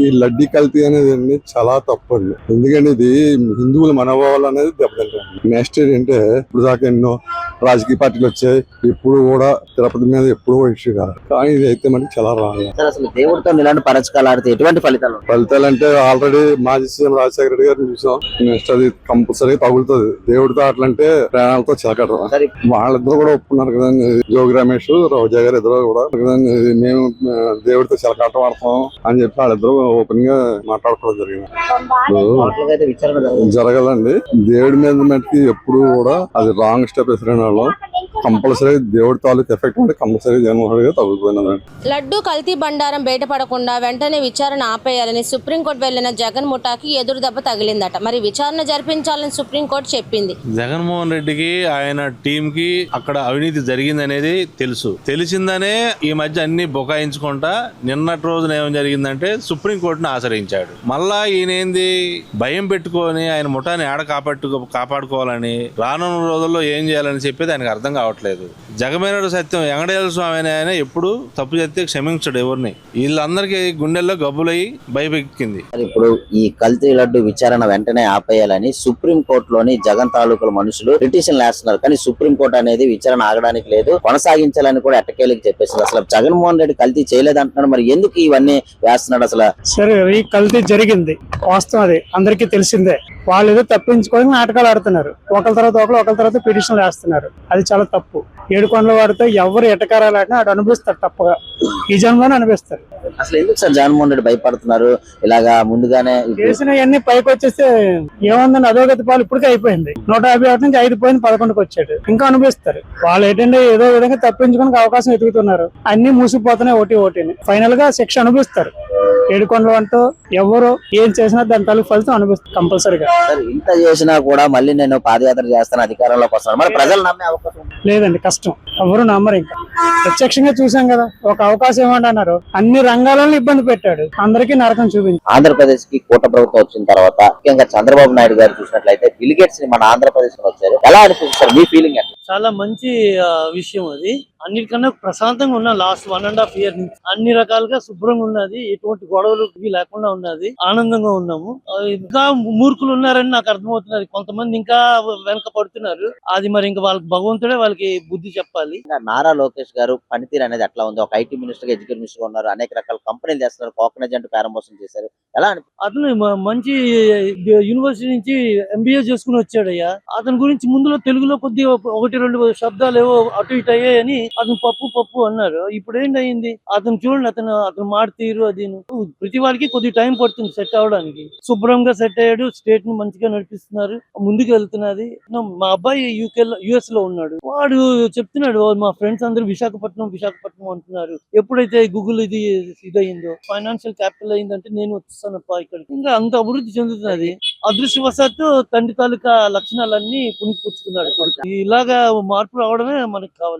ఈ లడ్డీ కల్తీ అనేది చాలా తప్పండి. ఎందుకంటే ఇది హిందువుల మనోభావాలు అనేది దెబ్బతింటారు. నెక్స్ట్ ఏంటంటే ఇప్పుడు దాకా ఎన్నో రాజకీయ పార్టీలు వచ్చాయి, ఇప్పుడు కూడా తిరుపతి మీద ఎప్పుడు ఇష్యూ కాదు, కానీ ఇది అయితే మనకి చాలా రాదు. అసలు దేవుడితో ఇలాంటి పరచకాలు ఆడితే ఎటువంటి ఫలితాలు అంటే ఆల్రెడీ మాజీ సీఎం రాజశేఖర రెడ్డి గారిని చూసాం. నెక్స్ట్ అది కంపల్సరీ తగులుతుంది. దేవుడితో అట్లంటే ప్రాణాలతో చిలకడరు. వాళ్ళిద్దరు కూడా ఒప్పుకున్నారు కదండి, జోగి రమేష్ రోజా గారు ఇద్దరు కూడా కదండి, మేము దేవుడితో చిలకాటం ఆడతాం అని చెప్పి వాళ్ళిద్దరు ఓపెన్ గా మాట్లాడుకోవడం జరిగింది. జరగాలండి. దేవుడి మీద మట్టికి ఎప్పుడు కూడా అది రాంగ్ స్టెప్ వేసిన వాళ్ళు కంపల్సరీ దేవుడి తాలూకు ఎఫెక్ట్ అంటే కంపల్సరీ జగన్మోహన్ గా తగ్గిపోయినదండి. లడ్డూ కల్తీ బండారం బయటపడకుండా వెంటనే విచారణ ఆపేయాలని సుప్రీంకోర్టు వెళ్లిన జగన్ ముఠాకి ఎదురు దెబ్బ తగిలిందట. మరి విచారణ జరిపించాలని సుప్రీంకోర్టు చెప్పింది. జగన్మోహన్ రెడ్డికి ఆయన టీం కి అక్కడ అవినీతి జరిగిందనేది తెలిసిందనే ఈ మధ్య అన్ని బొకాయించుకుంటా నిన్నటి రోజున ఏం జరిగిందంటే సుప్రీంకోర్టును ఆశ్రయించాడు. మళ్ళా ఈయనేంది భయం పెట్టుకొని ఆయన ముఠాని ఆడ కాపాడుకోవాలని రానున్న రోజుల్లో ఏం చేయాలని చెప్పేది ఆయనకు అర్థం కావట్లేదు. జగమేనడు సత్యం వెంకటేశ్వర స్వామి ఆయన ఎప్పుడు తప్పు చేస్తే క్షమించడు ఎవరిని. వీళ్ళందరికీ గుండెల్లో గబ్బులయ్యి భయపెక్కింది. ఇప్పుడు ఈ కల్తీ లడ్డు విచారణ వెంటనే ఆపేయాలని సుప్రీం కోర్టులోని జగన్ తాలూకుల మనుషులు పిటిషన్ వేస్తున్నారు. కానీ సుప్రీం కోర్టు అనేది విచారణ ఆగడానికి లేదు, కొనసాగించాలని కూడా ఎట్టకేలకు చెప్పేసింది. అసలు జగన్మోహన్ రెడ్డి కల్తీ చేయలేదంటున్నాడు, మరి ఎందుకు ఇవన్నీ వేస్తున్నాడు అసలు? సరే, ఈ కల్తీ జరిగింది, వాస్తవం అది అందరికీ తెలిసిందే. వాళ్ళు ఏదో తప్పించుకోవడానికి నాటకాలు ఆడుతున్నారు, ఒకరి తర్వాత పిటిషన్లు వేస్తున్నారు. అది చాలా తప్పు. 7 కొండల వాడితే ఎవరు ఎటకారాలన్నా అటు అనిపిస్తారు, తప్పగా ఈ జన్మలోనే అనిపిస్తారు. అసలు ఎందుకు సార్ జగన్మోహన్ రెడ్డి భయపడుతున్నారు? ఇలాగా ముందుగానే చేసినవన్నీ పైకి వచ్చేస్తే ఏముందని అధోగతి పాలు ఇప్పటికే అయిపోయింది. 151 నుంచి 5 పోయింది, 11కి వచ్చాడు. ఇంకా అనిపిస్తారు. వాళ్ళు ఏంటంటే ఏదో విధంగా తప్పించుకోవడానికి అవకాశం ఎదుగుతున్నారు. అన్ని మూసిపోతున్నాయి, ఓటీని ఫైనల్ గా శిక్ష అనిపిస్తారు. 7 కొండలు అంటూ ఎవరు ఏం చేసినా దాని తల్లి ఫలితం అనిపిస్తుంది కంపల్సరీగా. ఇంత చేసినా కూడా మళ్ళీ నేను పాదయాత్ర చేస్తాను, అధికారంలోకి వస్తాను, మరి ప్రజలు నమ్మే అవకాశం లేదండి. కష్టం, ఎవరు నమ్మరు. ఇంకా ప్రత్యక్షంగా చూసాం కదా, ఒక అవకాశం ఇవ్వండి అన్నారు, అన్ని రంగాలను ఇబ్బంది పెట్టాడు, అందరికీ నరకం చూపించి. ఆంధ్రప్రదేశ్ కి కూటమి ప్రభుత్వం వచ్చిన తర్వాత ముఖ్యంగా చంద్రబాబు నాయుడు గారు చూసినట్లయితే బిల్ గేట్స్ ని మన ఆంధ్రప్రదేశ్ లో వచ్చారు. ఎలా అనిపిస్తారు, మీ ఫీలింగ్ ఎంత? చాలా మంచి విషయం అది. అన్నిటికన్నా ప్రశాంతంగా ఉన్న లాస్ట్ 1.5 year నుంచి అన్ని రకాలుగా శుభ్రంగా ఉన్నది, ఎటువంటి గొడవలు లేకుండా ఉన్నది, ఆనందంగా ఉన్నాము. ఇంకా మూర్ఖులు ఉన్నారని నాకు అర్థమవుతున్నది. కొంతమంది ఇంకా వెనక పడుతున్నారు. అది మరి ఇంకా వాళ్ళకి భగవంతుడే వాళ్ళకి బుద్ధి చెప్పాలి. నారా లోకేష్ గారు పనితీరు అనేది ఎట్లా ఉంది? ఒక ఐటీ మినిస్టర్, ఎడ్యుకేషన్ మినిస్టర్ ఉన్నారు, అనేక రకాల కంపెనీలు చేస్తున్నారు, కోకనజ్ అంటూ ప్రారంభోత్సవం చేశారు. ఎలా అతను మంచి యూనివర్సిటీ నుంచి MBA చేసుకుని వచ్చాడయ్యా. అతని గురించి ముందులో తెలుగులో కొద్దిగా 1-2 శబ్దాలు ఏవో అటు ఇటు అయ్యాయని అతను పప్పు అన్నారు. ఇప్పుడు ఏంటయింది? అతను చూడండి, అతను మాట తీరు అది ప్రతి వాడికి కొద్ది టైం పడుతుంది సెట్ అవడానికి. శుభ్రంగా సెట్ అయ్యాడు, స్టేట్ ని మంచిగా నడిపిస్తున్నారు, ముందుకు వెళ్తున్నది. మా అబ్బాయి US లో ఉన్నాడు. వాడు చెప్తున్నాడు, మా ఫ్రెండ్స్ అందరూ విశాఖపట్నం అంటున్నారు. ఎప్పుడైతే గూగుల్ ఇదయిందో, ఫైనాన్షియల్ క్యాపిటల్ అయిందంటే నేను వచ్చేస్తానప్ప ఇక్కడికి. ఇంకా అంత అభివృద్ధి చెందుతున్నది. అదృష్టవశాత్తు తండ్రి తాలూకా లక్షణాలన్నీ పుణికిపుచ్చుకున్నాడు. ఇలాగా మార్పు రావడమే మనకు కావాలి.